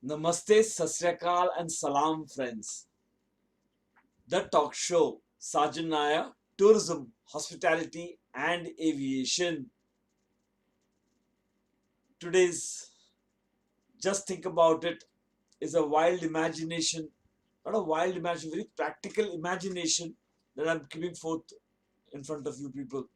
Namaste, Sasriyakal, and Salam, friends. The talk show, Sajan Naya, Tourism, Hospitality, and Aviation. Today's Just Think About It is a wild imagination, not a wild imagination, very practical imagination that I'm keeping forth in front of you people.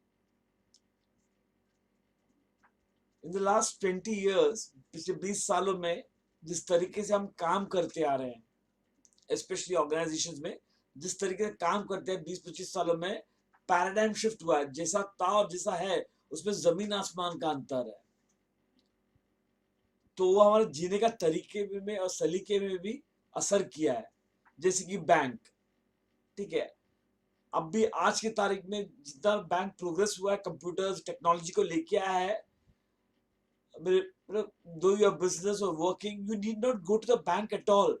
In the last 20 years, पिछले 20 सालों में जिस तरीके से हम काम करते आ रहे हैं स्पेशली ऑर्गेनाइजेशंस में जिस तरीके से काम करते हैं 20-25 सालों में पैराडाइम शिफ्ट हुआ है जैसा था और जैसा है उसमें जमीन आसमान का अंतर है तो वो हमारे जीने का तरीके में और सलीके में भी असर किया है जैसे कि बैंक ठीक है अब भी आज की तारीख में जितना बैंक प्रोग्रेस हुआ है कंप्यूटर्स टेक्नोलॉजी को लेके आया है though your business or working you need not go to the bank at all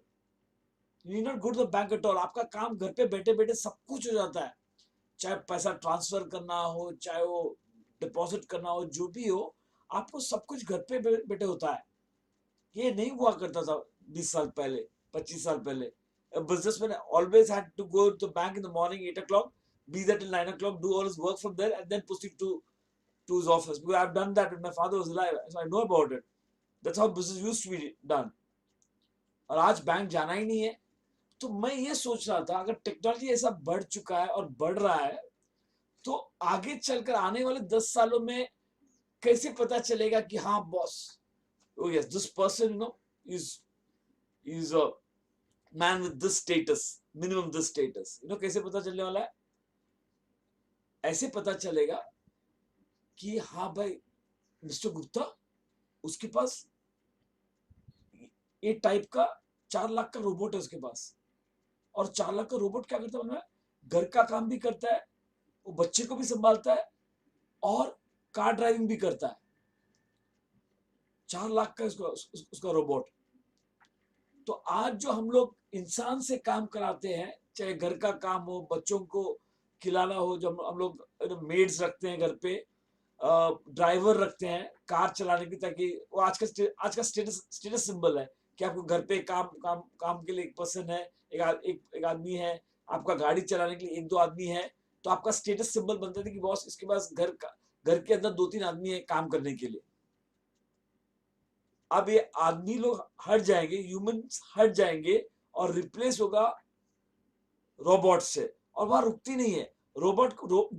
you need not go to the bank at all आपका काम घर पे बैठे बैठे सब कुछ हो जाता है चाहे पैसा ट्रांसफर करना हो चाहे वो डिपॉजिट करना हो जो भी हो आपको सब कुछ घर पे बैठे होता है ये नहीं हुआ करता था 20 साल पहले 25 साल पहले a businessman always had to go to the bank in the morning 8 o'clock be there till 9 o'clock do all his work from there and then proceed to his office because I've done that when my father was alive so I know about it that's how business used to be done और आज bank जाना ही नहीं है तो मैं ये सोच रहा था अगर टेक्नोलॉजी ऐसा बढ़ चुका है और बढ़ रहा है तो आगे चलकर आने वाले 10 सालों में कैसे पता चलेगा कि हाँ boss oh yes this person is a man with this status minimum this status कैसे पता चलने वाला है ऐसे पता चलेगा कि हाँ भाई मिस्टर गुप्ता उसके पास ये टाइप का 4 लाख का रोबोट है उसके पास और 4 लाख का रोबोट क्या करता है घर का काम भी करता है वो बच्चे को भी संभालता है और कार ड्राइविंग भी करता है 4 लाख का उसका रोबोट तो आज जो हम लोग इंसान से काम कराते हैं चाहे घर का काम हो बच्चों को खिलाना हो जो हम लोग मेड्स रखते हैं घर पे ड्राइवर रखते हैं कार चलाने की ताकि वो आज का स्टेटस सिंबल है कि आपको घर पे काम के लिए एक पर्सन है एक आदमी है आपका गाड़ी चलाने के लिए 1-2 आदमी है तो आपका स्टेटस सिंबल बनता है कि बॉस इसके पास घर के अंदर 2-3 आदमी है काम करने के लिए अब ये आदमी लोग हट जाएंगे ह्यूमंस हट जाएंगे और रिप्लेस होगा रोबोट से और वहां रुकती नहीं है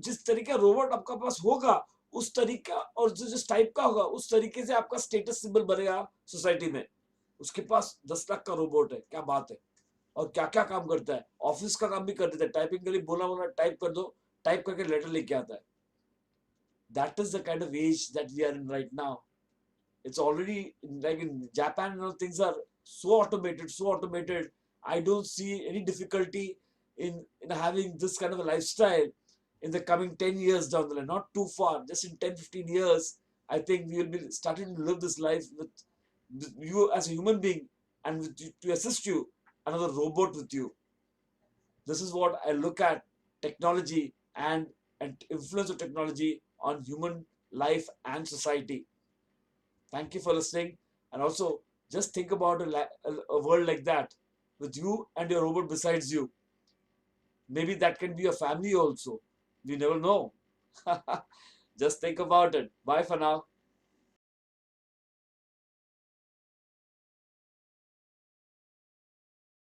जिस तरीके का रोबोट आपका पास होगा उस तरीका और जिस टाइप का होगा उस तरीके से आपका स्टेटस सिंबल बनेगा सोसाइटी में उसके पास 10 लाख का रोबोट है क्या बात है और क्या क्या काम करता है ऑफिस का काम भी कर देता है टाइपिंग के लिए बोला टाइप कर दो टाइप करके लेटर लेके आता है that is the kind of age that we are in right now it's already like in Japan things are so automated I don't see any difficulty in having this kind of a lifestyle in the coming 10 years down the line not too far just in 10-15 years I think we will be starting to live this life with you as a human being and with you, to assist you another robot with you this is what I look at technology and influence of technology on human life and society. Thank you for listening. And also, just think about a world like that with you and your robot besides you. Maybe that can be a family also. We never know. Just think about it. Bye for now.